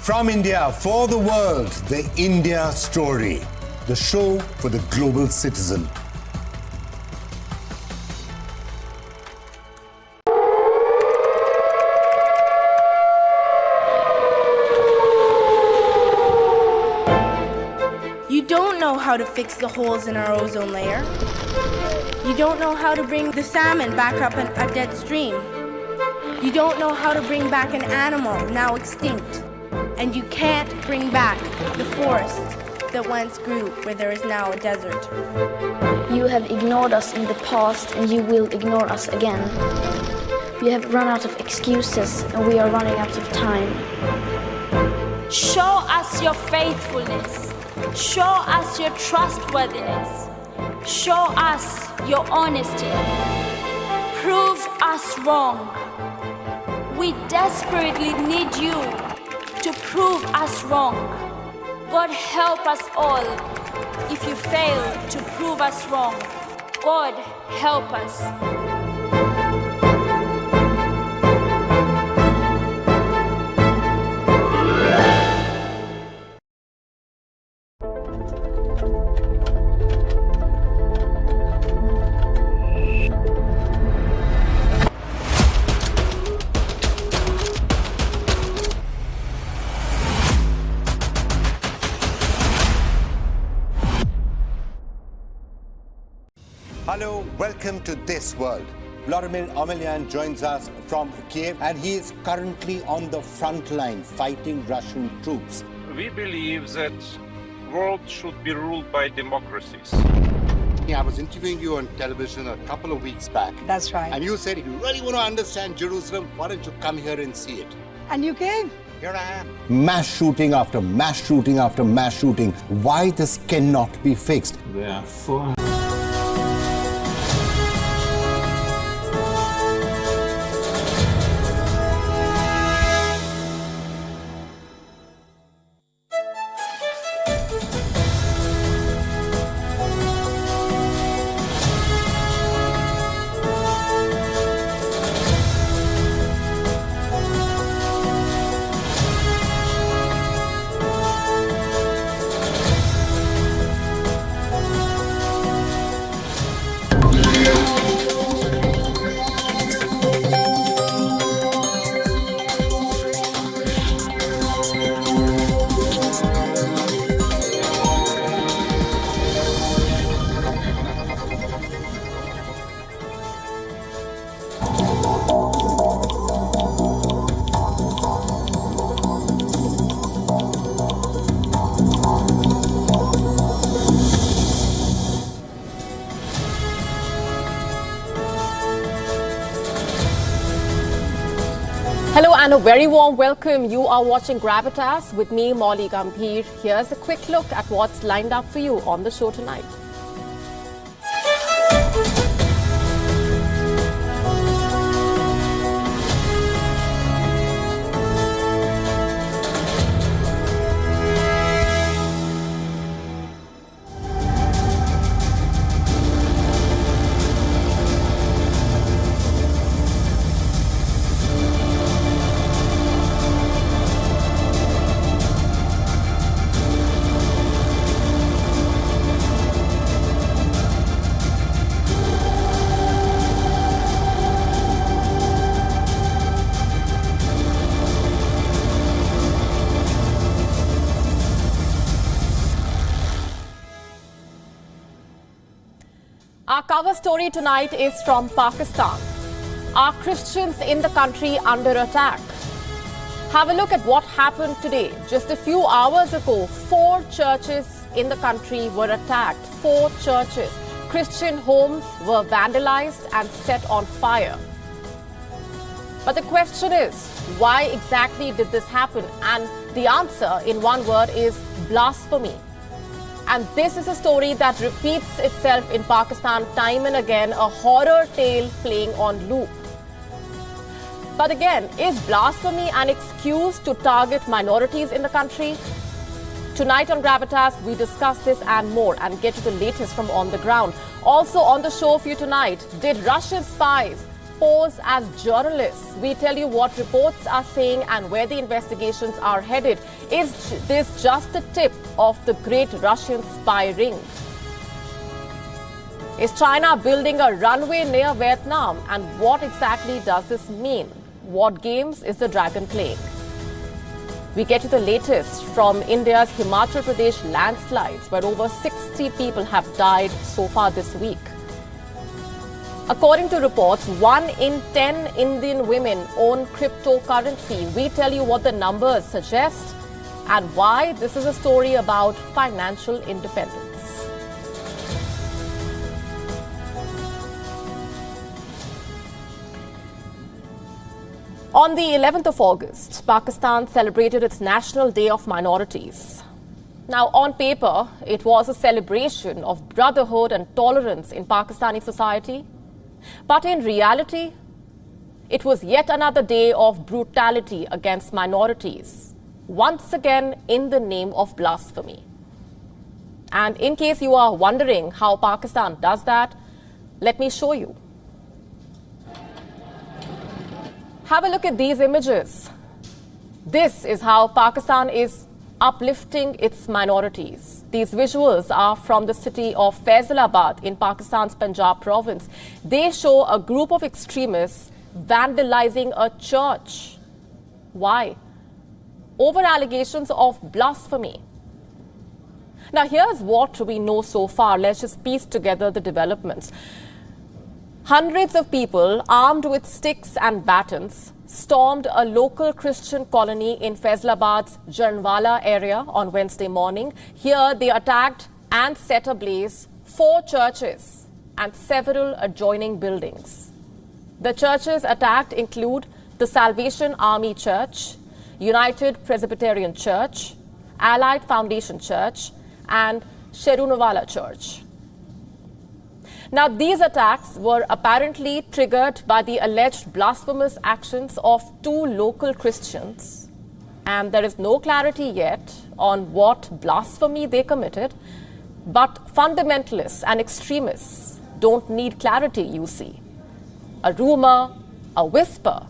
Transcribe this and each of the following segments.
From India, for the world, the India Story, the show for the global citizen. You don't know how to fix the holes in our ozone layer. You don't know how to bring the salmon back up a dead stream. You don't know how to bring back an animal now extinct. And you can't bring back the forest that once grew where there is now a desert. You have ignored us in the past and you will ignore us again. We have run out of excuses and we are running out of time. Show us your faithfulness. Show us your trustworthiness. Show us your honesty. Prove us wrong. We desperately need you to prove us wrong. God help us all if you fail to prove us wrong. God help us. Hello, welcome to This World. Vladimir Amelyan joins us from Kiev, and he is currently on the front line fighting Russian troops. We believe that world should be ruled by democracies. I was interviewing you on television a couple of weeks back. That's right. And you said, if you really want to understand Jerusalem, why don't you come here and see it? And you came. Here I am. Mass shooting after mass shooting after mass shooting. Why this cannot be fixed? Therefore, hello and a very warm welcome. You are watching Gravitas with me, Molly Gambhir. Here's a quick look at what's lined up for you on the show tonight. Our cover story tonight is from Pakistan. Are Christians in the country under attack? Have a look at what happened today. Just a few hours ago, 4 churches in the country were attacked. 4 churches. Christian homes were vandalized and set on fire. But the question is, why exactly did this happen? And the answer in one word is blasphemy. And this is a story that repeats itself in Pakistan time and again, a horror tale playing on loop. But again, is blasphemy an excuse to target minorities in the country? Tonight on Gravitas, we discuss this and more and get to the latest from on the ground. Also on the show for you tonight, did Russian spies pose as journalists. We tell you what reports are saying and where the investigations are headed. Is this just the tip of the great Russian spy ring? Is China building a runway near Vietnam? And what exactly does this mean? What games is the dragon playing? We get you the latest from India's Himachal Pradesh landslides, where over 60 people have died so far this week. According to reports, 1 in 10 Indian women own cryptocurrency. We tell you what the numbers suggest and why this is a story about financial independence. On the 11th of August, Pakistan celebrated its National Day of Minorities. Now, on paper, it was a celebration of brotherhood and tolerance in Pakistani society. But in reality, it was yet another day of brutality against minorities, once again in the name of blasphemy. And in case you are wondering how Pakistan does that, let me show you. Have a look at these images. This is how Pakistan is uplifting its minorities. These visuals are from the city of Faisalabad in Pakistan's Punjab province. They show a group of extremists vandalizing a church. Why? Over allegations of blasphemy. Now, here's what we know so far. Let's just piece together the developments. Hundreds of people armed with sticks and batons stormed a local Christian colony in Faisalabad's Janwala area on Wednesday morning. Here, they attacked and set ablaze 4 churches and several adjoining buildings. The churches attacked include the Salvation Army Church, United Presbyterian Church, Allied Foundation Church, and Sherunawala Church. Now, these attacks were apparently triggered by the alleged blasphemous actions of 2 local Christians, and there is no clarity yet on what blasphemy they committed. But fundamentalists and extremists don't need clarity, you see. A rumor, a whisper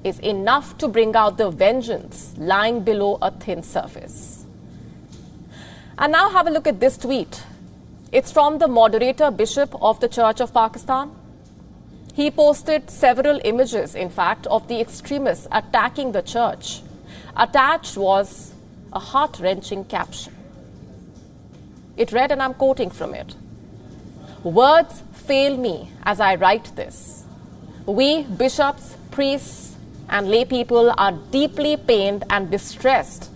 is enough to bring out the vengeance lying below a thin surface. And now have a look at this tweet. It's from the moderator bishop of the Church of Pakistan. He posted several images, in fact, of the extremists attacking the church. Attached was a heart-wrenching caption. It read, and I'm quoting from it, "Words fail me as I write this. We, bishops, priests, and lay people are deeply pained and distressed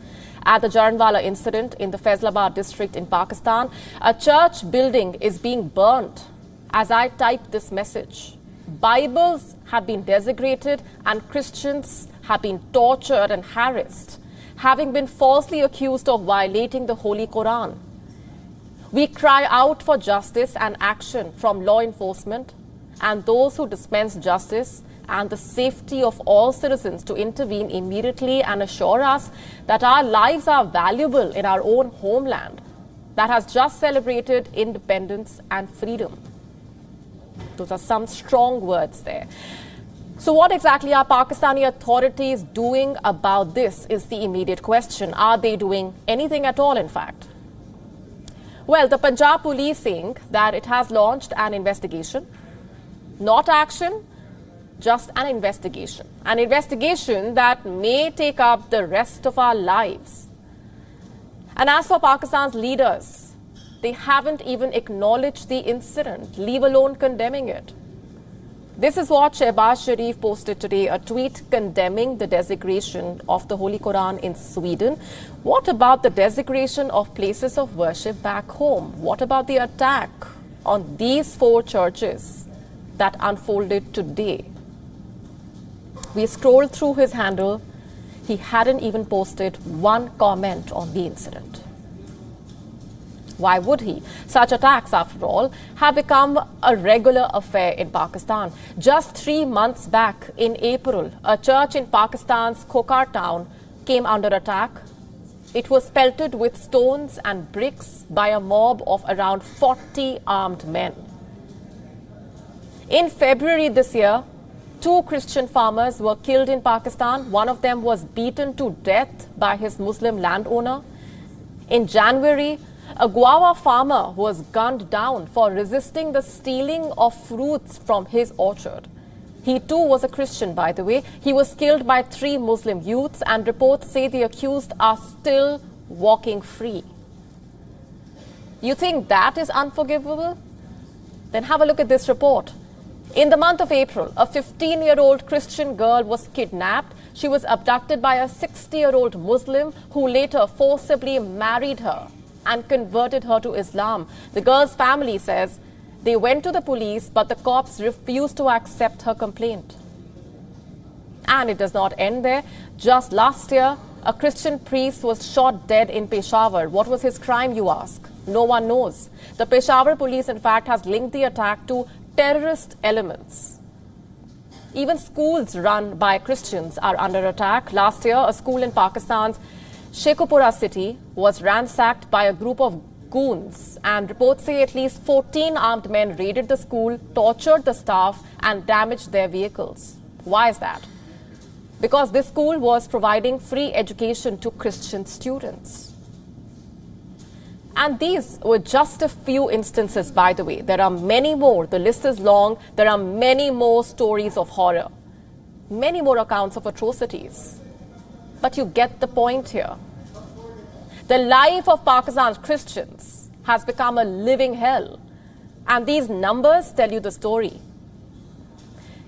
at the Janwala incident in the Faisalabad district in Pakistan. A church building is being burnt as I type this message. Bibles have been desecrated and Christians have been tortured and harassed, having been falsely accused of violating the Holy Quran. We cry out for justice and action from law enforcement and those who dispense justice and the safety of all citizens to intervene immediately and assure us that our lives are valuable in our own homeland that has just celebrated independence and freedom." Those are some strong words there. So what exactly are Pakistani authorities doing about this is the immediate question. Are they doing anything at all, in fact? Well, the Punjab police saying that it has launched an investigation, not action, just an investigation. An investigation that may take up the rest of our lives. And as for Pakistan's leaders, they haven't even acknowledged the incident, leave alone condemning it. This is what Shehbaz Sharif posted today, a tweet condemning the desecration of the Holy Quran in Sweden. What about the desecration of places of worship back home? What about the attack on these 4 churches that unfolded today? We scrolled through his handle. He hadn't even posted one comment on the incident. Why would he? Such attacks, after all, have become a regular affair in Pakistan. Just 3 months back in April, a church in Pakistan's Khokar town came under attack. It was pelted with stones and bricks by a mob of around 40 armed men. In February this year, 2 Christian farmers were killed in Pakistan. One of them was beaten to death by his Muslim landowner. In January, a guava farmer was gunned down for resisting the stealing of fruits from his orchard. He too was a Christian, by the way. He was killed by 3 Muslim youths, and reports say the accused are still walking free. You think that is unforgivable? Then have a look at this report. In the month of April, a 15-year-old Christian girl was kidnapped. She was abducted by a 60-year-old Muslim who later forcibly married her and converted her to Islam. The girl's family says they went to the police, but the cops refused to accept her complaint. And it does not end there. Just last year, a Christian priest was shot dead in Peshawar. What was his crime, you ask? No one knows. The Peshawar police, in fact, has linked the attack to terrorist elements. Even schools run by Christians are under attack. Last year, a school in Pakistan's Sheikhupura city was ransacked by a group of goons, and reports say at least 14 armed men raided the school, tortured the staff, and damaged their vehicles. Why is that? Because this school was providing free education to Christian students. And these were just a few instances, by the way. There are many more. The list is long. There are many more stories of horror, many more accounts of atrocities. But you get the point here. The life of Pakistan's Christians has become a living hell. And these numbers tell you the story.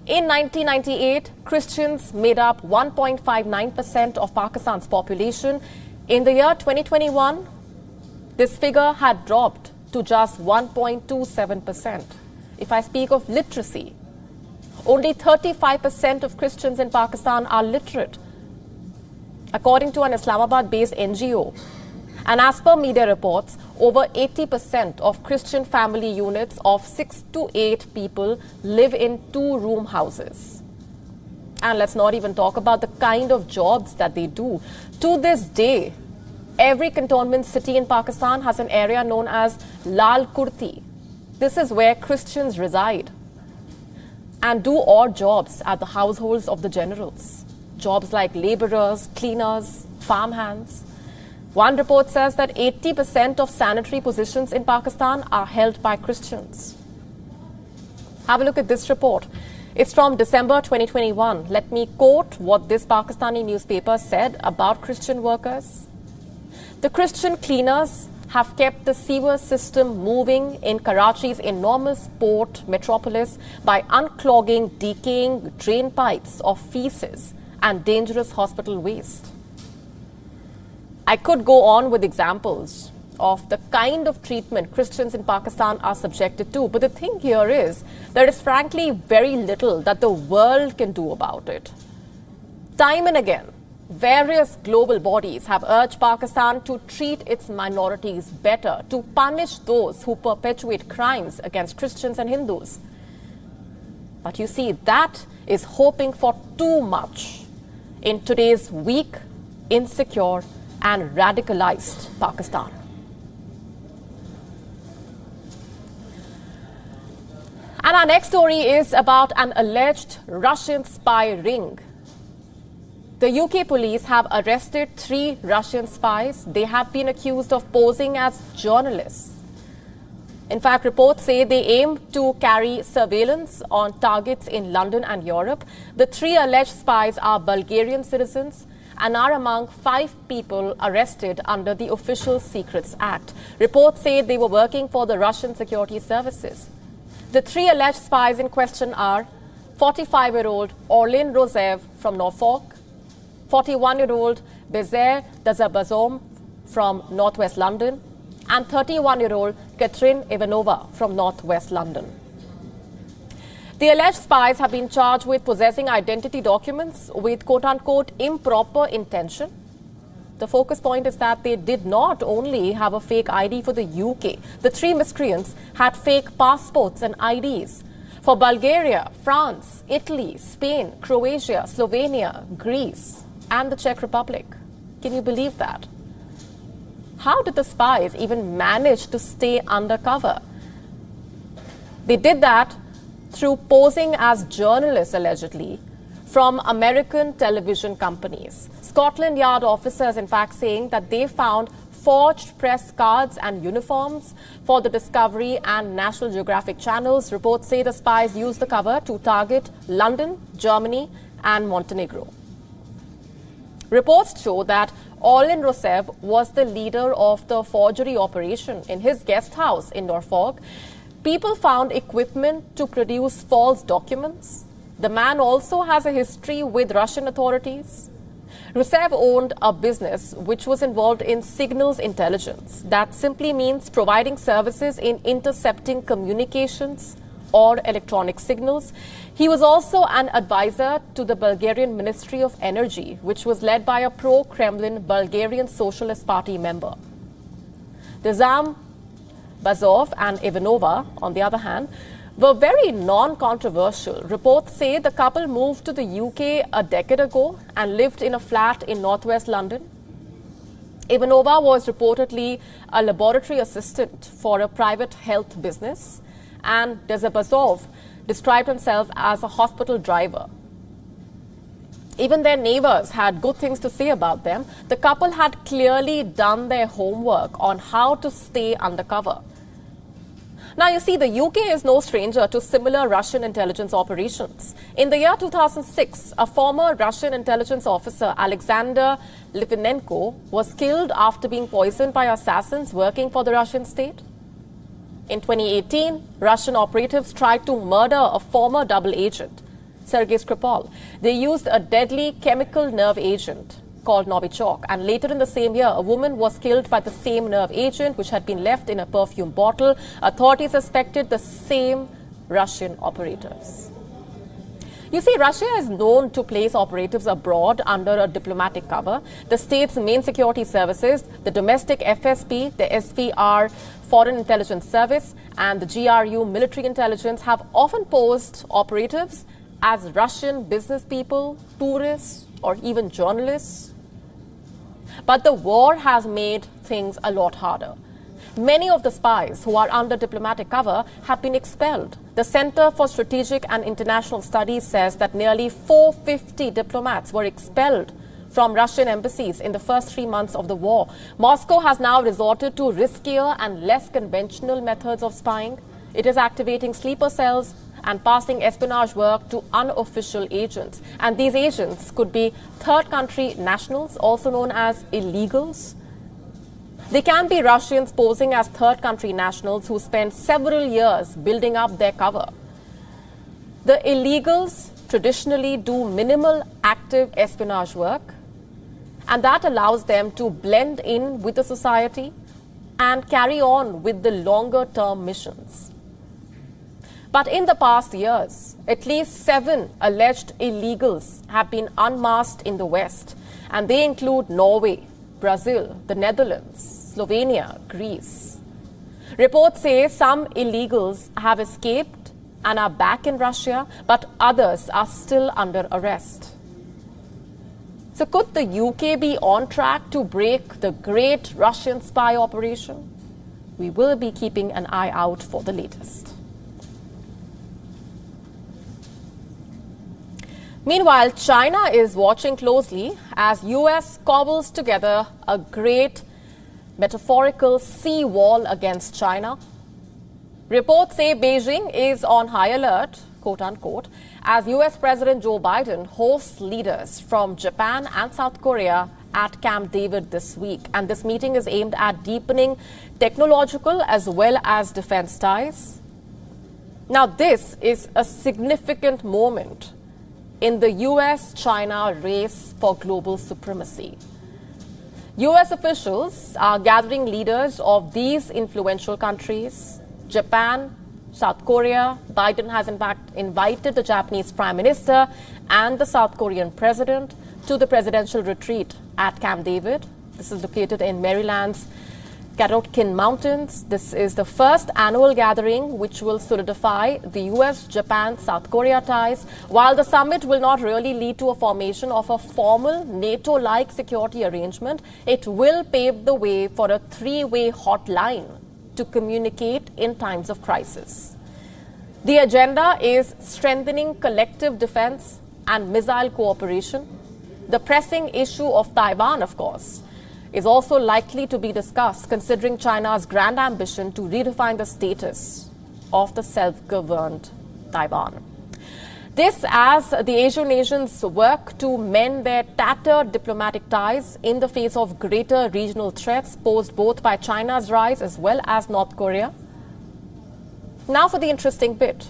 In 1998, Christians made up 1.59% of Pakistan's population. In the year 2021, this figure had dropped to just 1.27%. If I speak of literacy, only 35% of Christians in Pakistan are literate, according to an Islamabad-based NGO. And as per media reports, over 80% of Christian family units of 6 to 8 people live in 2-room houses. And let's not even talk about the kind of jobs that they do. To this day, every cantonment city in Pakistan has an area known as Lal Kurti. This is where Christians reside and do odd jobs at the households of the generals. Jobs like laborers, cleaners, farmhands. One report says that 80% of sanitary positions in Pakistan are held by Christians. Have a look at this report. It's from December 2021. Let me quote what this Pakistani newspaper said about Christian workers. The Christian cleaners have kept the sewer system moving in Karachi's enormous port metropolis by unclogging decaying drain pipes of feces and dangerous hospital waste. I could go on with examples of the kind of treatment Christians in Pakistan are subjected to, but the thing here is there is frankly very little that the world can do about it. Time and again, various global bodies have urged Pakistan to treat its minorities better, to punish those who perpetuate crimes against Christians and Hindus. But you see, that is hoping for too much in today's weak, insecure, and radicalized Pakistan. And our next story is about an alleged Russian spy ring. The UK police have arrested 3 Russian spies. They have been accused of posing as journalists. In fact, reports say they aim to carry surveillance on targets in London and Europe. The 3 alleged spies are Bulgarian citizens and are among 5 people arrested under the Official Secrets Act. Reports say they were working for the Russian security services. The 3 alleged spies in question are 45-year-old Orlin Rosev from Norfolk, 41-year-old Bezer Dazabazom from northwest London, and 31-year-old Katrin Ivanova from northwest London. The alleged spies have been charged with possessing identity documents with quote-unquote improper intention. The focus point is that they did not only have a fake ID for the UK. The 3 miscreants had fake passports and IDs for Bulgaria, France, Italy, Spain, Croatia, Slovenia, Greece, and the Czech Republic. Can you believe that? How did the spies even manage to stay undercover? They did that through posing as journalists, allegedly, from American television companies. Scotland Yard officers, in fact, saying that they found forged press cards and uniforms for the Discovery and National Geographic channels. Reports say the spies used the cover to target London, Germany, and Montenegro. Reports show that Elon was the leader of the forgery operation. In his guest house in Norfolk, people found equipment to produce false documents. The man also has a history with Russian authorities. Rusev owned a business which was involved in signals intelligence. That simply means providing services in intercepting communications or electronic signals. He was also an advisor to the Bulgarian Ministry of Energy, which was led by a pro-Kremlin Bulgarian Socialist Party member. The Zam, Bazov and Ivanova, on the other hand, were very non-controversial. Reports say the couple moved to the UK a decade ago and lived in a flat in northwest London. Ivanova was reportedly a laboratory assistant for a private health business, and Dezabazov described himself as a hospital driver. Even their neighbors had good things to say about them. The couple had clearly done their homework on how to stay undercover. Now, you see, the UK is no stranger to similar Russian intelligence operations. In the year 2006, a former Russian intelligence officer, Alexander Litvinenko, was killed after being poisoned by assassins working for the Russian state. In 2018, Russian operatives tried to murder a former double agent, Sergei Skripal. They used a deadly chemical nerve agent called Novichok, and later in the same year, a woman was killed by the same nerve agent which had been left in a perfume bottle. Authorities suspected the same Russian operatives. You see, Russia is known to place operatives abroad under a diplomatic cover. The state's main security services, the domestic FSB, the SVR Foreign Intelligence Service, and the GRU military intelligence have often posed operatives as Russian business people, tourists, or even journalists. But the war has made things a lot harder. Many of the spies who are under diplomatic cover have been expelled. The Center for Strategic and International Studies says that nearly 450 diplomats were expelled from Russian embassies in the first 3 months of the war. Moscow has now resorted to riskier and less conventional methods of spying. It is activating sleeper cells and passing espionage work to unofficial agents. And these agents could be third country nationals, also known as illegals. They can be Russians posing as third country nationals who spend several years building up their cover. The illegals traditionally do minimal active espionage work, and that allows them to blend in with the society and carry on with the longer term missions. But in the past years, at least 7 alleged illegals have been unmasked in the West, and they include Norway, Brazil, the Netherlands, Slovenia, Greece. Reports say some illegals have escaped and are back in Russia, but others are still under arrest. So could the UK be on track to break the great Russian spy operation? We will be keeping an eye out for the latest. Meanwhile, China is watching closely as US cobbles together a great metaphorical sea wall against China. Reports say Beijing is on high alert, quote unquote, as US President Joe Biden hosts leaders from Japan and South Korea at Camp David this week. And this meeting is aimed at deepening technological as well as defense ties. Now, this is a significant moment in the US-China race for global supremacy. US officials are gathering leaders of these influential countries, Japan, South Korea. Biden has in fact invited the Japanese Prime Minister and the South Korean President to the presidential retreat at Camp David. This is located in Maryland's Karaoke Mountains. This is the first annual gathering which will solidify the US, Japan, South Korea ties. While the summit will not really lead to a formation of a formal NATO-like security arrangement, it will pave the way for a three-way hotline to communicate in times of crisis. The agenda is strengthening collective defense and missile cooperation. The pressing issue of Taiwan, of course, is also likely to be discussed, considering China's grand ambition to redefine the status of the self-governed Taiwan. This as the Asian nations work to mend their tattered diplomatic ties in the face of greater regional threats posed both by China's rise as well as North Korea. Now for the interesting bit.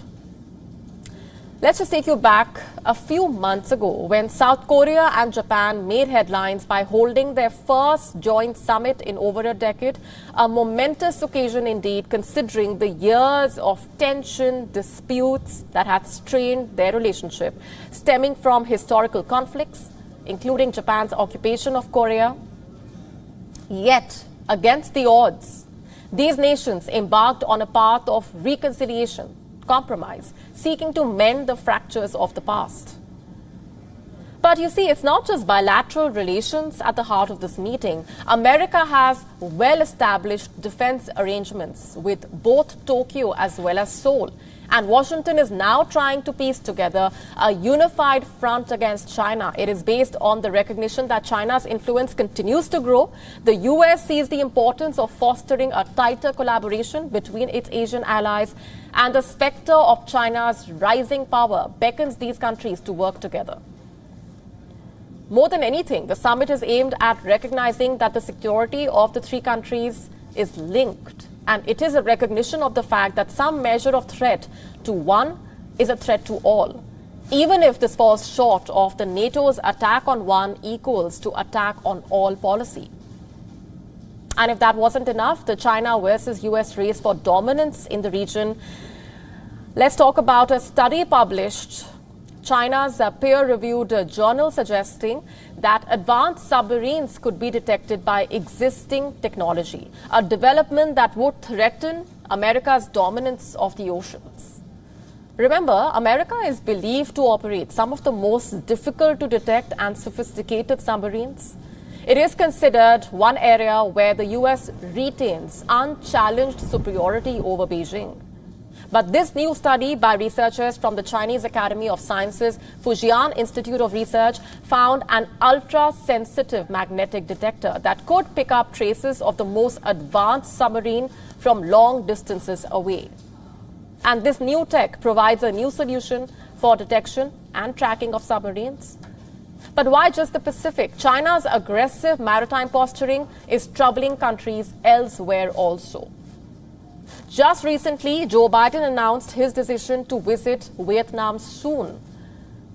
Let's just take you back a few months ago when South Korea and Japan made headlines by holding their first joint summit in over a decade. A momentous occasion indeed, considering the years of tension, disputes that had strained their relationship, stemming from historical conflicts, including Japan's occupation of Korea. Yet, against the odds, these nations embarked on a path of reconciliation, compromise, seeking to mend the fractures of the past. But you see, it's not just bilateral relations at the heart of this meeting. America has well-established defense arrangements with both Tokyo as well as Seoul. And Washington is now trying to piece together a unified front against China. It is based on the recognition that China's influence continues to grow. The US sees the importance of fostering a tighter collaboration between its Asian allies, and the specter of China's rising power beckons these countries to work together. More than anything, the summit is aimed at recognizing that the security of the three countries is linked. And it is a recognition of the fact that some measure of threat to one is a threat to all, even if this falls short of the NATO's attack on one equals to attack on all policy. And if that wasn't enough, the China versus US race for dominance in the region, let's talk about a study published, China's peer-reviewed journal suggesting that advanced submarines could be detected by existing technology, a development that would threaten America's dominance of the oceans. Remember, America is believed to operate some of the most difficult to detect and sophisticated submarines. It is considered one area where the US retains unchallenged superiority over Beijing. But this new study by researchers from the Chinese Academy of Sciences Fujian Institute of Research found an ultra-sensitive magnetic detector that could pick up traces of the most advanced submarine from long distances away. And this new tech provides a new solution for detection and tracking of submarines. But why just the Pacific? China's aggressive maritime posturing is troubling countries elsewhere also. Just recently, Joe Biden announced his decision to visit Vietnam soon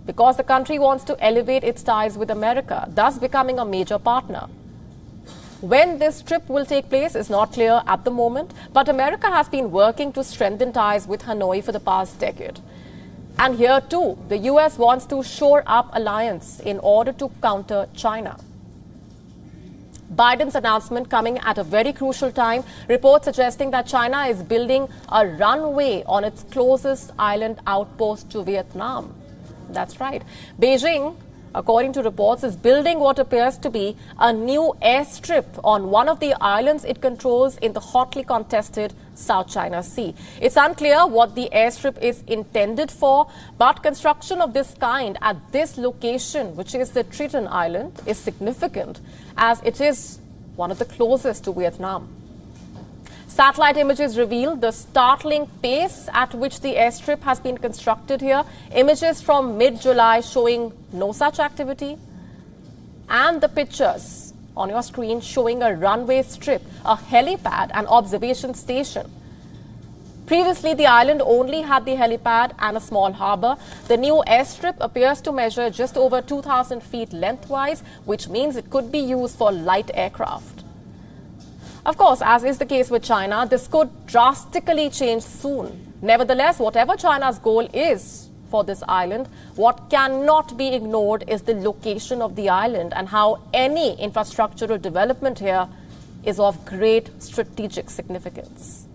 because the country wants to elevate its ties with America, thus becoming a major partner. When this trip will take place is not clear at the moment, but America has been working to strengthen ties with Hanoi for the past decade. And here too, the US wants to shore up alliance in order to counter China. Biden's announcement coming at a very crucial time, reports suggesting that China is building a runway on its closest island outpost to Vietnam. That's right. Beijing, according to reports, is building what appears to be a new airstrip on one of the islands it controls in the hotly contested South China Sea. It's unclear what the airstrip is intended for, but construction of this kind at this location, which is the Triton Island, is significant as it is one of the closest to Vietnam. Satellite images reveal the startling pace at which the airstrip has been constructed here. Images from mid-July showing no such activity. And the pictures on your screen showing a runway strip, a helipad, an observation station. Previously, the island only had the helipad and a small harbor. The new airstrip appears to measure just over 2,000 feet lengthwise, which means it could be used for light aircraft. Of course, as is the case with China, this could drastically change soon. Nevertheless, whatever China's goal is for this island, what cannot be ignored is the location of the island and how any infrastructural development here is of great strategic significance.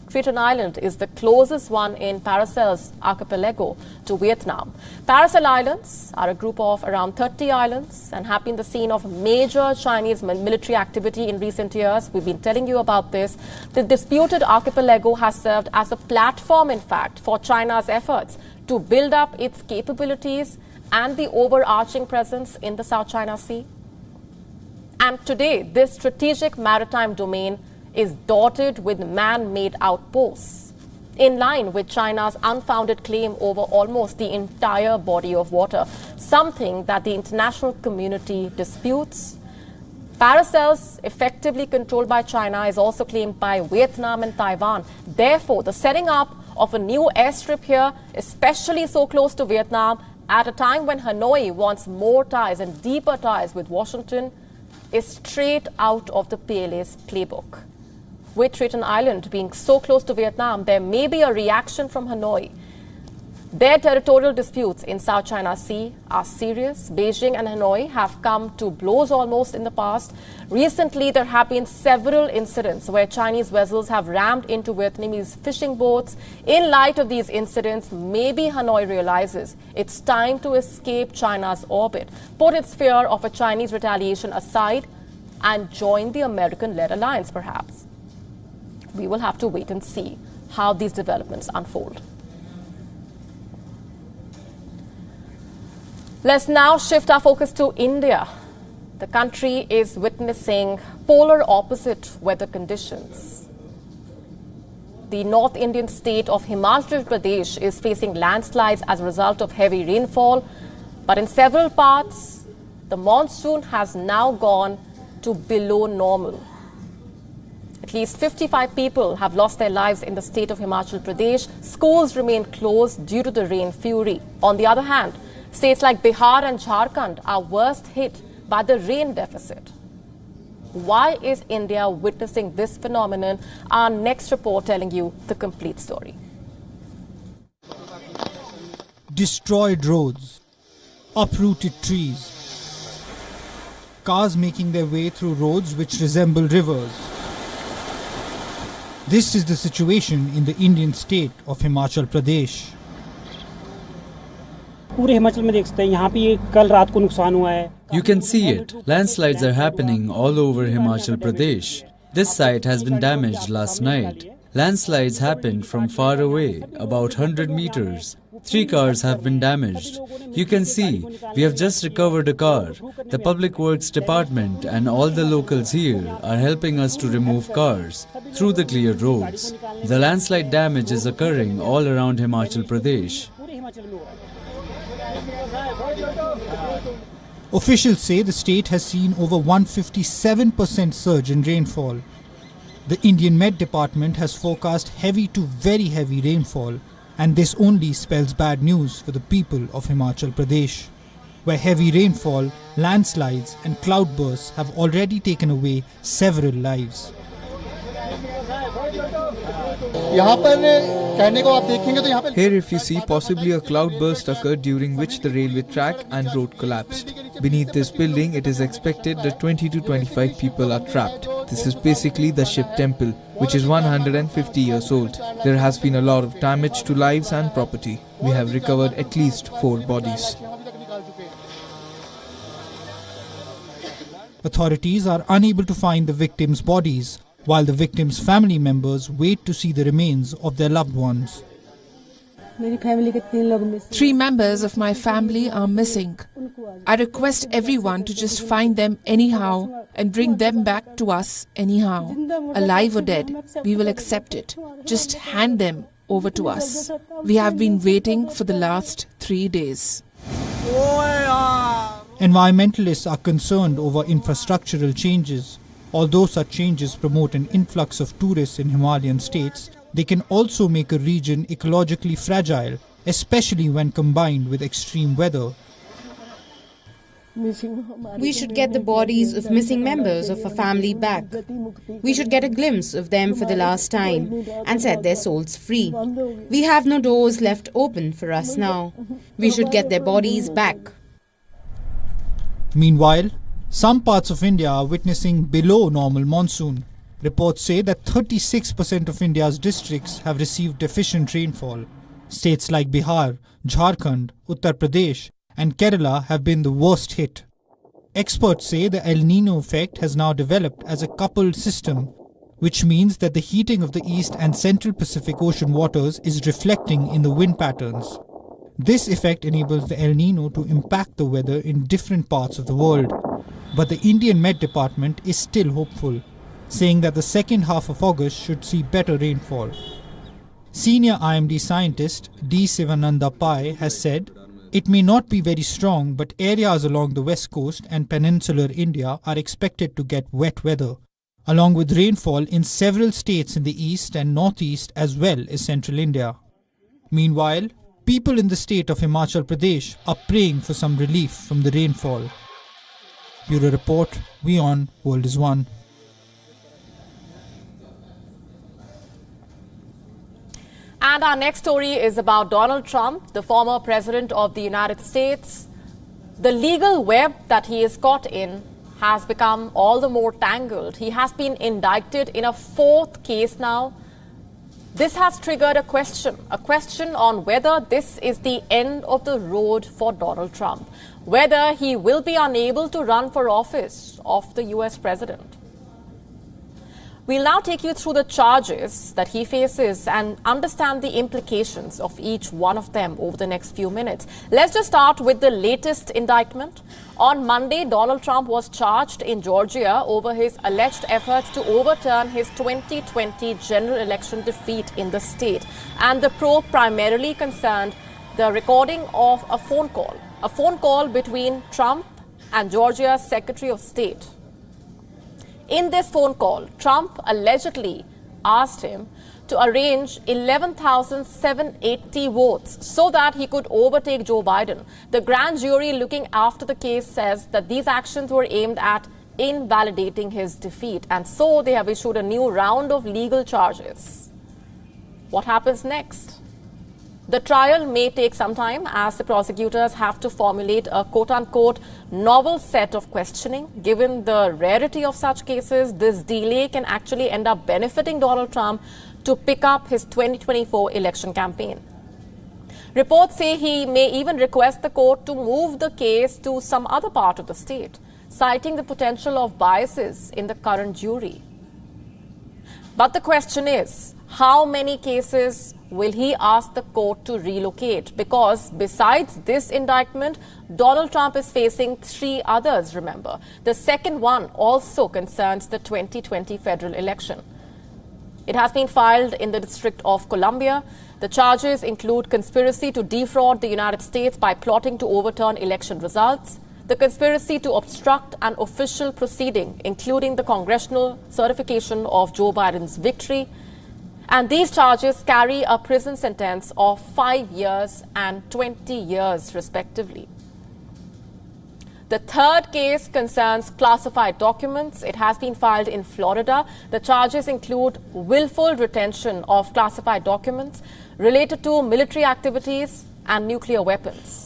Triton Island is the closest one in Paracel's archipelago to Vietnam. Paracel Islands are a group of around 30 islands and have been the scene of major Chinese military activity in recent years. We've been telling you about this. The disputed archipelago has served as a platform, in fact, for China's efforts to build up its capabilities and the overarching presence in the South China Sea. And today, this strategic maritime domain is dotted with man-made outposts, in line with China's unfounded claim over almost the entire body of water, something that the international community disputes. Paracel's, effectively controlled by China, is also claimed by Vietnam and Taiwan. Therefore, the setting up of a new airstrip here, especially so close to Vietnam, at a time when Hanoi wants more ties and deeper ties with Washington, is straight out of the PLA's playbook. With Triton Island being so close to Vietnam, there may be a reaction from Hanoi. Their territorial disputes in South China Sea are serious. Beijing and Hanoi have come to blows almost in the past. Recently, there have been several incidents where Chinese vessels have rammed into Vietnamese fishing boats. In light of these incidents, maybe Hanoi realizes it's time to escape China's orbit, put its fear of a Chinese retaliation aside, and join the American-led alliance, perhaps. We will have to wait and see how these developments unfold. Let's now shift our focus to India. The country is witnessing polar opposite weather conditions. The North Indian state of Himachal Pradesh is facing landslides as a result of heavy rainfall, but in several parts, the monsoon has now gone to below normal. At least 55 people have lost their lives in the state of Himachal Pradesh. Schools remain closed due to the rain fury. On the other hand, states like Bihar and Jharkhand are worst hit by the rain deficit. Why is India witnessing this phenomenon? Our next report telling you the complete story. Destroyed roads, uprooted trees, cars making their way through roads which resemble rivers. This is the situation in the Indian state of Himachal Pradesh. You can see it. Landslides are happening all over Himachal Pradesh. This site has been damaged last night. Landslides happened from far away, about 100 meters. 3 cars have been damaged. You can see, we have just recovered a car. The Public Works Department and all the locals here are helping us to remove cars through the cleared roads. The landslide damage is occurring all around Himachal Pradesh. Officials say the state has seen over 157% surge in rainfall. The Indian Met Department has forecast heavy to very heavy rainfall, and this only spells bad news for the people of Himachal Pradesh, where heavy rainfall, landslides and cloudbursts have already taken away several lives. Here if you see, possibly a cloudburst occurred during which the railway track and road collapsed. Beneath this building, it is expected that 20 to 25 people are trapped. This is basically the Shiv temple, which is 150 years old. There has been a lot of damage to lives and property. We have recovered at least 4 bodies. Authorities are unable to find the victims' bodies, while the victims' family members wait to see the remains of their loved ones. 3 members of my family are missing. I request everyone to just find them anyhow and bring them back to us anyhow. Alive or dead, we will accept it. Just hand them over to us. We have been waiting for the last 3 days. Environmentalists are concerned over infrastructural changes. Although such changes promote an influx of tourists in Himalayan states, they can also make a region ecologically fragile, especially when combined with extreme weather. We should get the bodies of missing members of a family back. We should get a glimpse of them for the last time and set their souls free. We have no doors left open for us now. We should get their bodies back. Meanwhile, some parts of India are witnessing below normal monsoon. Reports say that 36% of India's districts have received deficient rainfall. States like Bihar, Jharkhand, Uttar Pradesh and Kerala have been the worst hit. Experts say the El Nino effect has now developed as a coupled system, which means that the heating of the East and Central Pacific Ocean waters is reflecting in the wind patterns. This effect enables the El Nino to impact the weather in different parts of the world. But the Indian Met Department is still hopeful, saying that the second half of August should see better rainfall. Senior IMD scientist D. Sivananda Pai has said, "It may not be very strong, but areas along the west coast and peninsular India are expected to get wet weather, along with rainfall in several states in the east and northeast as well as central India." Meanwhile, people in the state of Himachal Pradesh are praying for some relief from the rainfall. Bureau Report, WION World is One. And our next story is about Donald Trump, the former president of the United States. The legal web that he is caught in has become all the more tangled. He has been indicted in a fourth case now. This has triggered a question on whether this is the end of the road for Donald Trump, whether he will be unable to run for office of the US president. We'll now take you through the charges that he faces and understand the implications of each one of them over the next few minutes. Let's just start with the latest indictment. On Monday, Donald Trump was charged in Georgia over his alleged efforts to overturn his 2020 general election defeat in the state. And the probe primarily concerned the recording of a phone call between Trump and Georgia's Secretary of State. In this phone call, Trump allegedly asked him to arrange 11,780 votes so that he could overtake Joe Biden. The grand jury looking after the case says that these actions were aimed at invalidating his defeat, and so they have issued a new round of legal charges. What happens next? The trial may take some time as the prosecutors have to formulate a quote-unquote novel set of questioning. Given the rarity of such cases, this delay can actually end up benefiting Donald Trump to pick up his 2024 election campaign. Reports say he may even request the court to move the case to some other part of the state, citing the potential of biases in the current jury. But the question is, how many cases will he ask the court to relocate? Because besides this indictment, Donald Trump is facing 3 others, remember. The second one also concerns the 2020 federal election. It has been filed in the District of Columbia. The charges include conspiracy to defraud the United States by plotting to overturn election results, the conspiracy to obstruct an official proceeding, including the congressional certification of Joe Biden's victory. And these charges carry a prison sentence of 5 years and 20 years, respectively. The third case concerns classified documents. It has been filed in Florida. The charges include willful retention of classified documents related to military activities and nuclear weapons.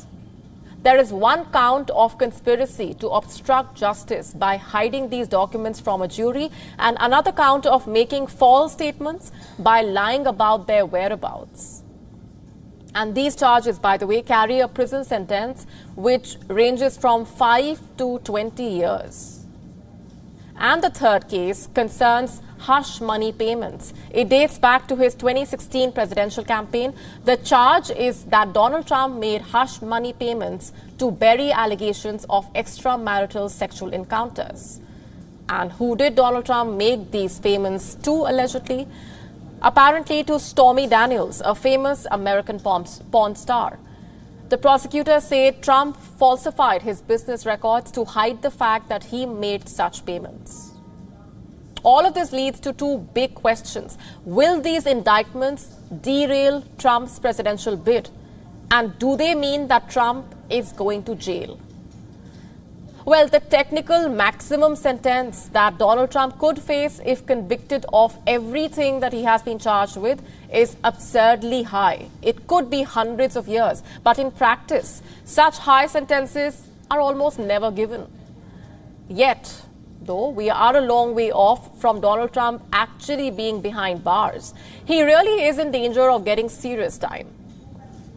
There is one count of conspiracy to obstruct justice by hiding these documents from a jury, and another count of making false statements by lying about their whereabouts. And these charges, by the way, carry a prison sentence which ranges from 5 to 20 years. And the third case concerns hush money payments. It dates back to his 2016 presidential campaign. The charge is that Donald Trump made hush money payments to bury allegations of extramarital sexual encounters. And who did Donald Trump make these payments to, allegedly? Apparently to Stormy Daniels, a famous American porn star. The prosecutors say Trump falsified his business records to hide the fact that he made such payments. All of this leads to 2 big questions. Will these indictments derail Trump's presidential bid? And do they mean that Trump is going to jail? Well, the technical maximum sentence that Donald Trump could face if convicted of everything that he has been charged with is absurdly high. It could be hundreds of years, but in practice, such high sentences are almost never given. Yet, though we are a long way off from Donald Trump actually being behind bars. He really is in danger of getting serious time.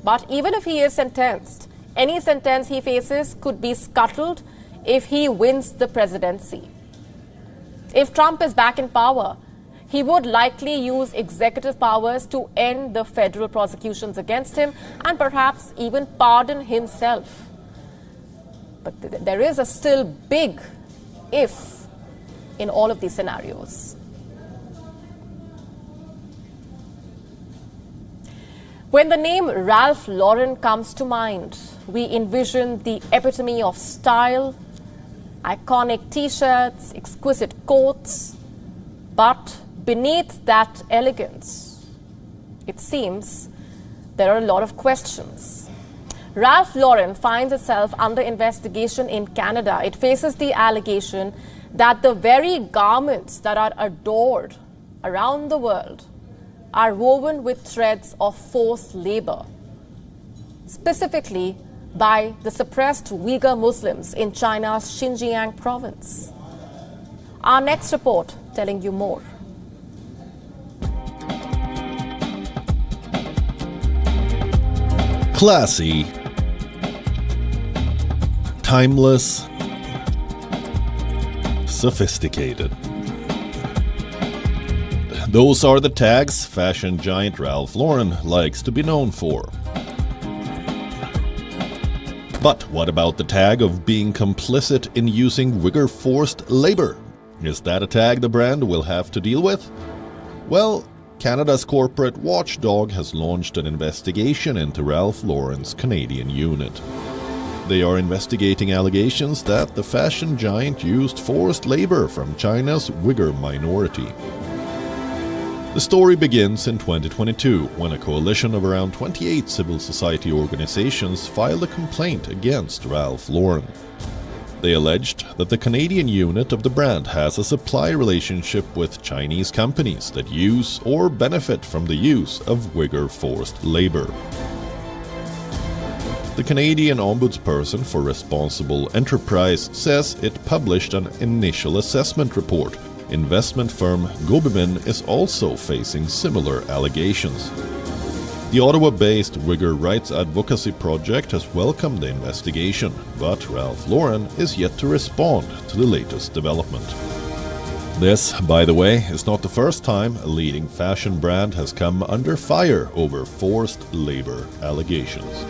But even if he is sentenced, any sentence he faces could be scuttled if he wins the presidency. If Trump is back in power, he would likely use executive powers to end the federal prosecutions against him and perhaps even pardon himself. But there is a still big if in all of these scenarios. When the name Ralph Lauren comes to mind, we envision the epitome of style, iconic t-shirts, exquisite coats, but beneath that elegance, it seems there are a lot of questions. Ralph Lauren finds itself under investigation in Canada. It faces the allegation that the very garments that are adored around the world are woven with threads of forced labor, specifically by the suppressed Uighur Muslims in China's Xinjiang province. Our next report telling you more. Classy, timeless, sophisticated. Those are the tags fashion giant Ralph Lauren likes to be known for. But what about the tag of being complicit in using Uighur forced labor? Is that a tag the brand will have to deal with? Well, Canada's corporate watchdog has launched an investigation into Ralph Lauren's Canadian unit. They are investigating allegations that the fashion giant used forced labor from China's Uighur minority. The story begins in 2022 when a coalition of around 28 civil society organizations filed a complaint against Ralph Lauren. They alleged that the Canadian unit of the brand has a supply relationship with Chinese companies that use or benefit from the use of Uighur forced labor. The Canadian Ombudsperson for Responsible Enterprise says it published an initial assessment report. Investment firm Gobimin is also facing similar allegations. The Ottawa-based Uighur rights advocacy project has welcomed the investigation, but Ralph Lauren is yet to respond to the latest development. This, by the way, is not the first time a leading fashion brand has come under fire over forced labor allegations.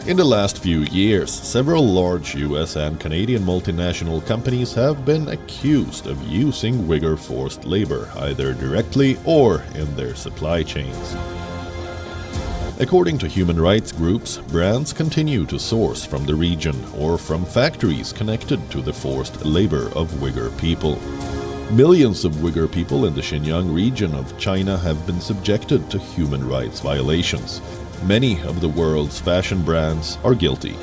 In the last few years, several large US and Canadian multinational companies have been accused of using Uighur forced labor, either directly or in their supply chains. According to human rights groups, brands continue to source from the region or from factories connected to the forced labor of Uighur people. Millions of Uighur people in the Xinjiang region of China have been subjected to human rights violations. Many of the world's fashion brands are guilty.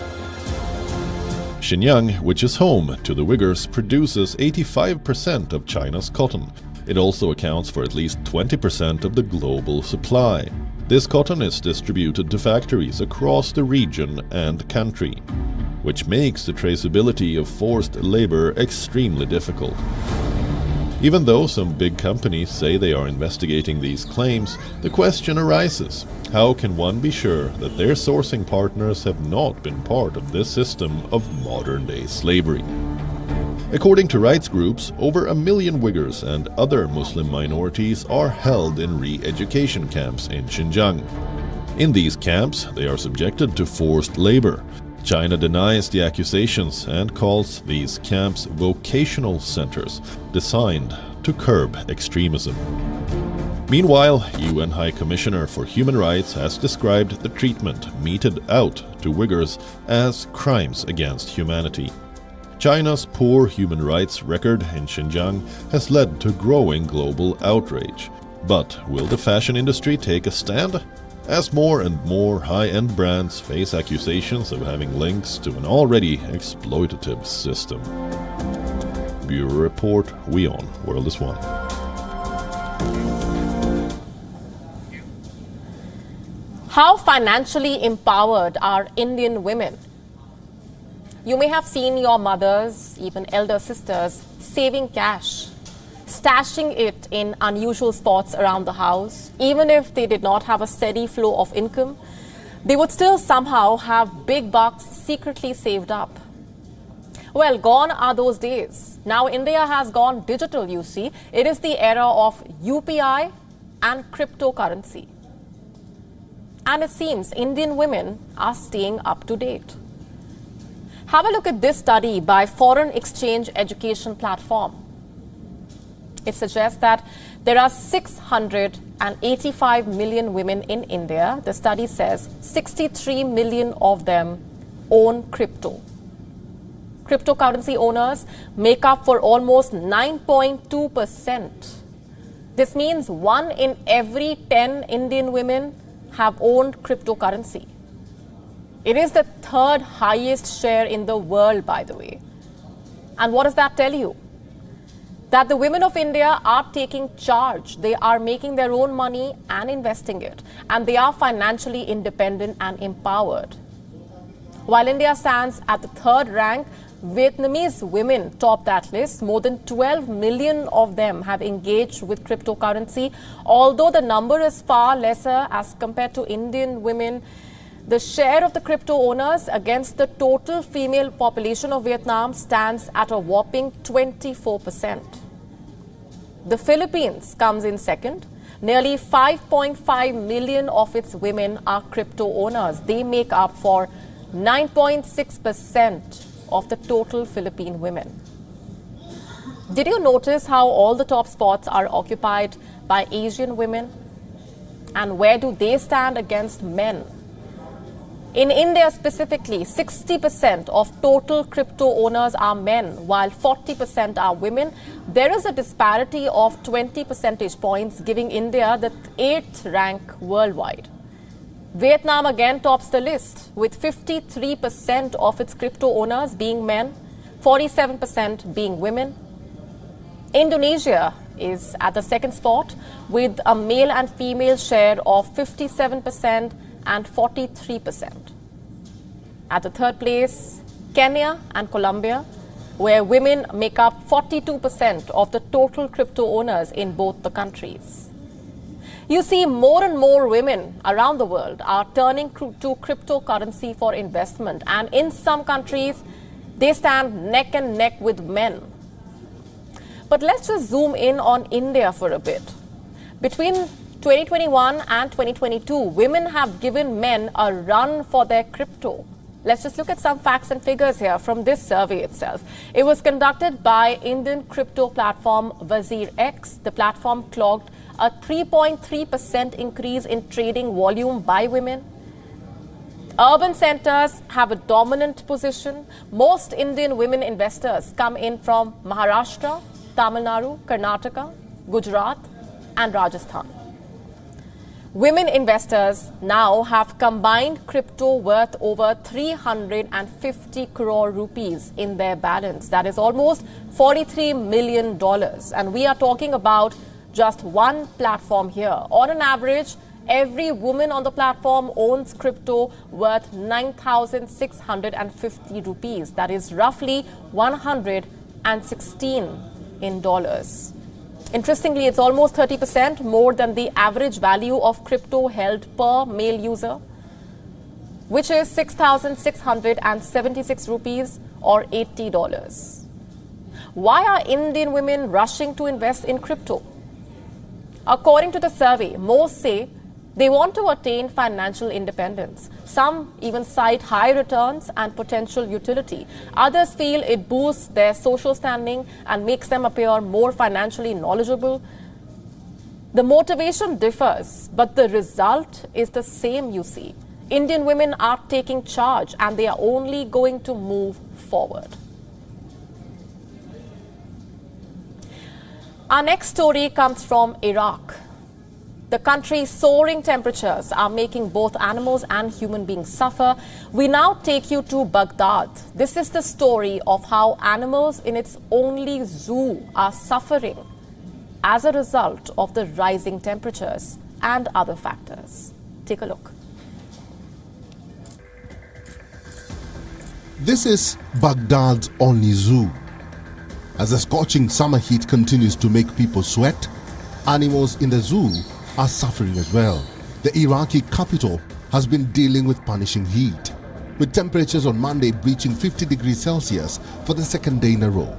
Xinjiang, which is home to the Uighurs, produces 85% of China's cotton. It also accounts for at least 20% of the global supply. This cotton is distributed to factories across the region and country, which makes the traceability of forced labor extremely difficult. Even though some big companies say they are investigating these claims, the question arises, how can one be sure that their sourcing partners have not been part of this system of modern-day slavery? According to rights groups, over 1 million Uighurs and other Muslim minorities are held in re-education camps in Xinjiang. In these camps, they are subjected to forced labor. China denies the accusations and calls these camps vocational centers designed to curb extremism. Meanwhile, UN High Commissioner for Human Rights has described the treatment meted out to Uyghurs as crimes against humanity. China's poor human rights record in Xinjiang has led to growing global outrage. But will the fashion industry take a stand? As more and more high-end brands face accusations of having links to an already exploitative system. Bureau Report, WION, World is One. How financially empowered are Indian women? You may have seen your mothers, even elder sisters, saving cash, stashing it in unusual spots around the house. Even if they did not have a steady flow of income, they would still somehow have big bucks secretly saved up. Well, gone are those days. Now India has gone digital, you see. It is the era of UPI and cryptocurrency. And it seems Indian women are staying up to date. Have a look at this study by Foreign Exchange Education Platform. It suggests that there are 685 million women in India. The study says 63 million of them own crypto. Cryptocurrency owners make up for almost 9.2%. This means 1 in every 10 Indian women have owned cryptocurrency. It is the third highest share in the world, by the way. And what does that tell you? That the women of India are taking charge. They are making their own money and investing it. And they are financially independent and empowered. While India stands at the third rank, Vietnamese women top that list. More than 12 million of them have engaged with cryptocurrency. Although the number is far lesser as compared to Indian women, the share of the crypto owners against the total female population of Vietnam stands at a whopping 24%. The Philippines comes in second. Nearly 5.5 million of its women are crypto owners. They make up for 9.6% of the total Philippine women. Did you notice how all the top spots are occupied by Asian women? And where do they stand against men? In India specifically, 60% of total crypto owners are men, while 40% are women. There is a disparity of 20 percentage points, giving India the 8th rank worldwide. Vietnam again tops the list, with 53% of its crypto owners being men, 47% being women. Indonesia is at the second spot, with a male and female share of 57% and 43%. At the third place, Kenya and Colombia, where women make up 42% of the total crypto owners in both the countries. You see, more and more women around the world are turning to cryptocurrency for investment, and in some countries, they stand neck and neck with men. But let's just zoom in on India for a bit. Between 2021 and 2022, women have given men a run for their crypto. Let's just look at some facts and figures here from this survey itself. It was conducted by Indian crypto platform Wazir X. The platform clocked a 3.3% increase in trading volume by women. Urban centers have a dominant position. Most Indian women investors come in from Maharashtra, Tamil Nadu, Karnataka, Gujarat, and Rajasthan. Women investors now have combined crypto worth over 350 crore rupees in their balance. That is almost $43 million. And we are talking about just one platform here. On an average, every woman on the platform owns crypto worth 9,650 rupees. That is roughly 116 in dollars. Interestingly, it's almost 30% more than the average value of crypto held per male user, which is 6,676 rupees or $80. Why are Indian women rushing to invest in crypto? According to the survey, most say they want to attain financial independence. Some even cite high returns and potential utility. Others feel it boosts their social standing and makes them appear more financially knowledgeable. The motivation differs, but the result is the same, you see. Indian women are taking charge and they are only going to move forward. Our next story comes from Iraq. The country's soaring temperatures are making both animals and human beings suffer. We now take you to Baghdad. This is the story of how animals in its only zoo are suffering as a result of the rising temperatures and other factors. Take a look. This is Baghdad's only zoo. As the scorching summer heat continues to make people sweat, animals in the zoo are suffering as well. The Iraqi capital has been dealing with punishing heat, with temperatures on Monday breaching 50 degrees Celsius for the second day in a row.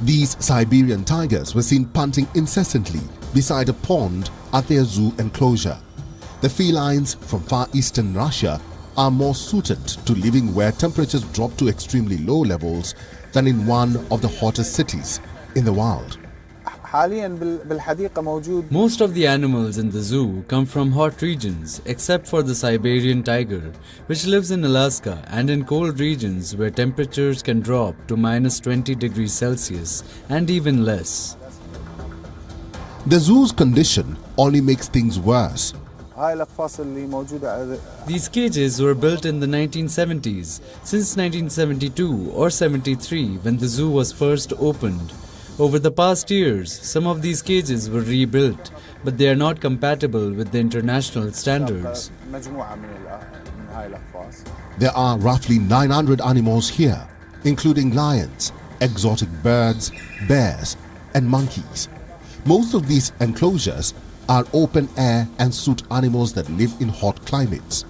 These Siberian tigers were seen panting incessantly beside a pond at their zoo enclosure. The felines from far eastern Russia are more suited to living where temperatures drop to extremely low levels than in one of the hottest cities in the world. Most of the animals in the zoo come from hot regions, except for the Siberian tiger, which lives in Alaska and in cold regions where temperatures can drop to minus 20 degrees Celsius and even less. The zoo's condition only makes things worse. These cages were built in the 1970s, since 1972 or 73 when the zoo was first opened. Over the past years, some of these cages were rebuilt, but they are not compatible with the international standards. There are roughly 900 animals here, including lions, exotic birds, bears, and monkeys. Most of these enclosures are open air and suit animals that live in hot climates,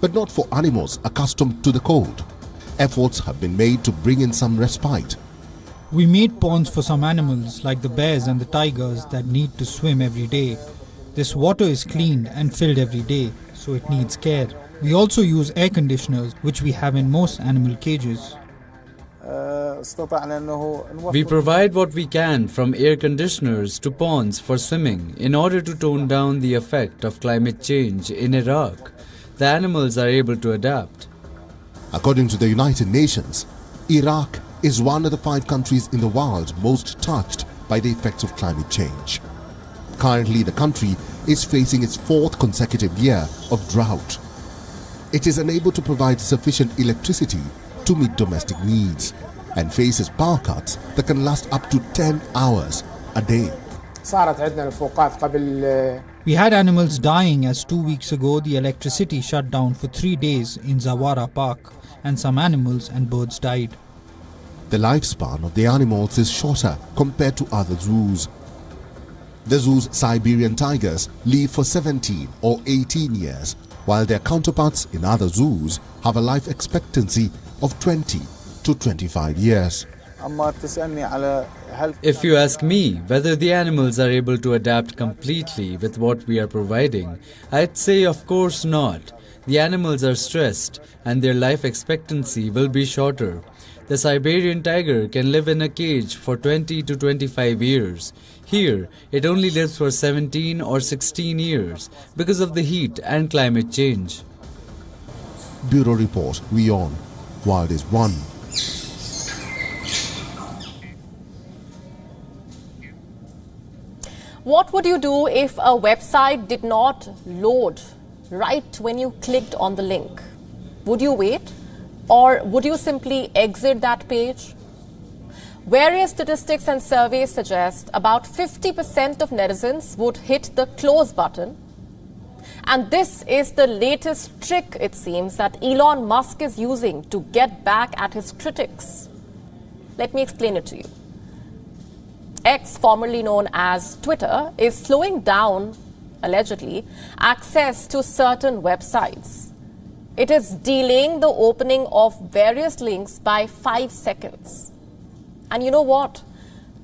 but not for animals accustomed to the cold. Efforts have been made to bring in some respite. We made ponds for some animals like the bears and the tigers that need to swim every day. This water is cleaned and filled every day, so it needs care. We also use air conditioners, which we have in most animal cages. We provide what we can, from air conditioners to ponds for swimming, in order to tone down the effect of climate change in Iraq. The animals are able to adapt. According to the United Nations, Iraq is one of the 5 countries in the world most touched by the effects of climate change. Currently, the country is facing its 4th consecutive year of drought. It is unable to provide sufficient electricity to meet domestic needs and faces power cuts that can last up to 10 hours a day. We had animals dying as 2 weeks ago the electricity shut down for 3 days in Zawara Park, and some animals and birds died. The lifespan of the animals is shorter compared to other zoos. The zoo's Siberian tigers live for 17 or 18 years, while their counterparts in other zoos have a life expectancy of 20 to 25 years. If you ask me whether the animals are able to adapt completely with what we are providing, I'd say of course not. The animals are stressed and their life expectancy will be shorter. The Siberian tiger can live in a cage for 20 to 25 years. Here, it only lives for 17 or 16 years because of the heat and climate change. Bureau Report, WION, World is One. What would you do if a website did not load right when you clicked on the link? Would you wait? Or would you simply exit that page? Various statistics and surveys suggest about 50% of netizens would hit the close button. And this is the latest trick, it seems, that Elon Musk is using to get back at his critics. Let me explain it to you. X, formerly known as Twitter, is slowing down, allegedly, access to certain websites. It is delaying the opening of various links by 5 seconds. And you know what?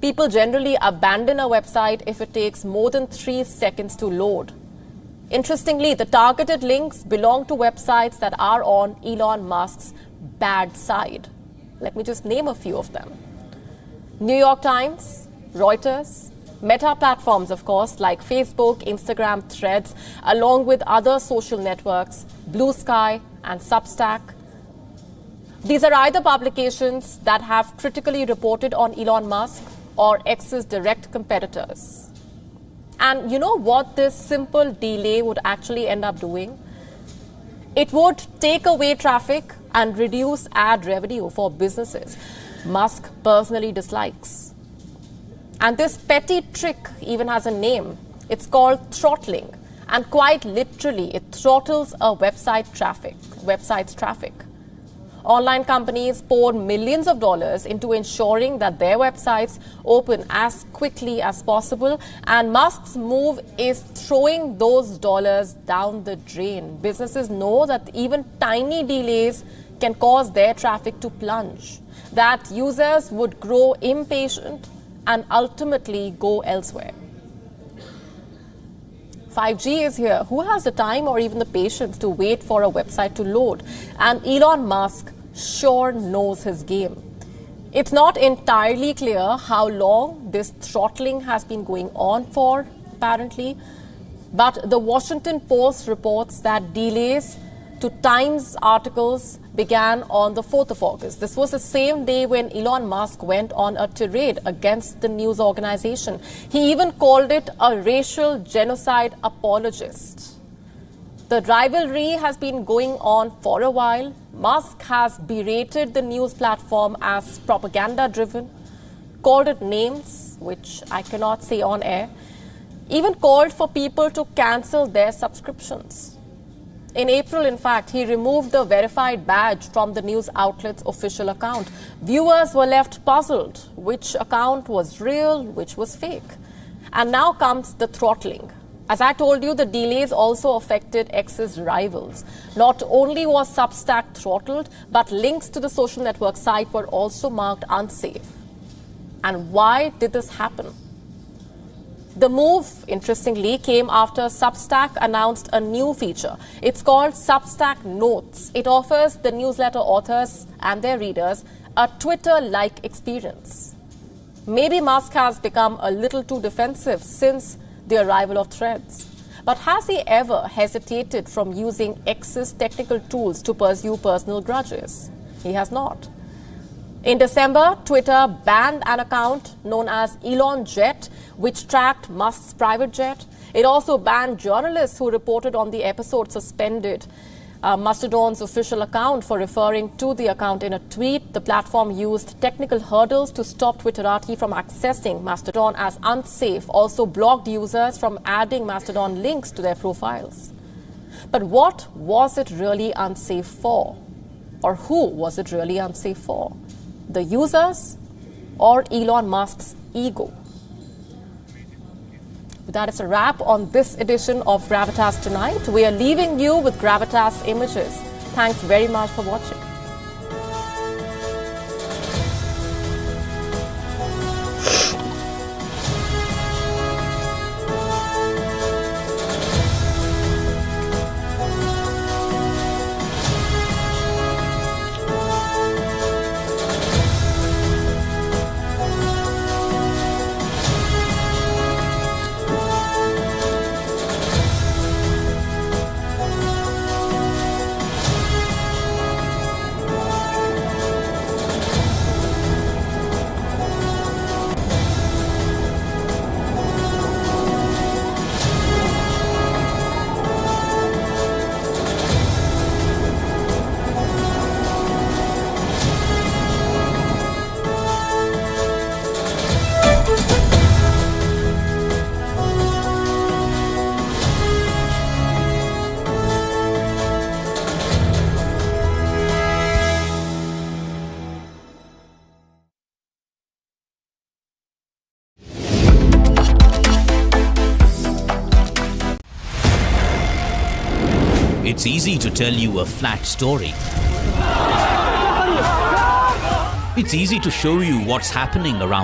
People generally abandon a website if it takes more than 3 seconds to load. Interestingly, the targeted links belong to websites that are on Elon Musk's bad side. Let me just name a few of them. New York Times, Reuters, Meta platforms, of course, like Facebook, Instagram, Threads, along with other social networks, Blue Sky and Substack. These are either publications that have critically reported on Elon Musk or X's direct competitors. And you know what this simple delay would actually end up doing? It would take away traffic and reduce ad revenue for businesses Musk personally dislikes. And this petty trick even has a name. It's called throttling. And quite literally, it throttles a website's traffic. Online companies poured millions of dollars into ensuring that their websites open as quickly as possible, and Musk's move is throwing those dollars down the drain. Businesses know that even tiny delays can cause their traffic to plunge, that users would grow impatient and ultimately go elsewhere. 5G is here. Who has the time or even the patience to wait for a website to load? And Elon Musk sure knows his game. It's not entirely clear how long this throttling has been going on for, apparently, but the Washington Post reports that delays to Times articles began on the 4th of August. This was the same day when Elon Musk went on a tirade against the news organization. He even called it a racial genocide apologist. The rivalry has been going on for a while. Musk has berated the news platform as propaganda-driven, called it names, which I cannot say on air, even called for people to cancel their subscriptions. In April, in fact, he removed the verified badge from the news outlet's official account. Viewers were left puzzled which account was real, which was fake. And now comes the throttling. As I told you, the delays also affected X's rivals. Not only was Substack throttled, but links to the social network site were also marked unsafe. And why did this happen? The move, interestingly, came after Substack announced a new feature. It's called Substack Notes. It offers the newsletter authors and their readers a Twitter-like experience. Maybe Musk has become a little too defensive since the arrival of Threads. But has he ever hesitated from using X's technical tools to pursue personal grudges? He has not. In December, Twitter banned an account known as Elon Jet, which tracked Musk's private jet. It also banned journalists who reported on the episode, suspended Mastodon's official account for referring to the account in a tweet. The platform used technical hurdles to stop Twitterati from accessing Mastodon as unsafe, also blocked users from adding Mastodon links to their profiles. But what was it really unsafe for? Or who was it really unsafe for? The users or Elon Musk's ego? That is a wrap on this edition of Gravitas Tonight. We are leaving you with Gravitas images. Thanks very much for watching. It's easy to tell you a flat story. It's easy to show you what's happening around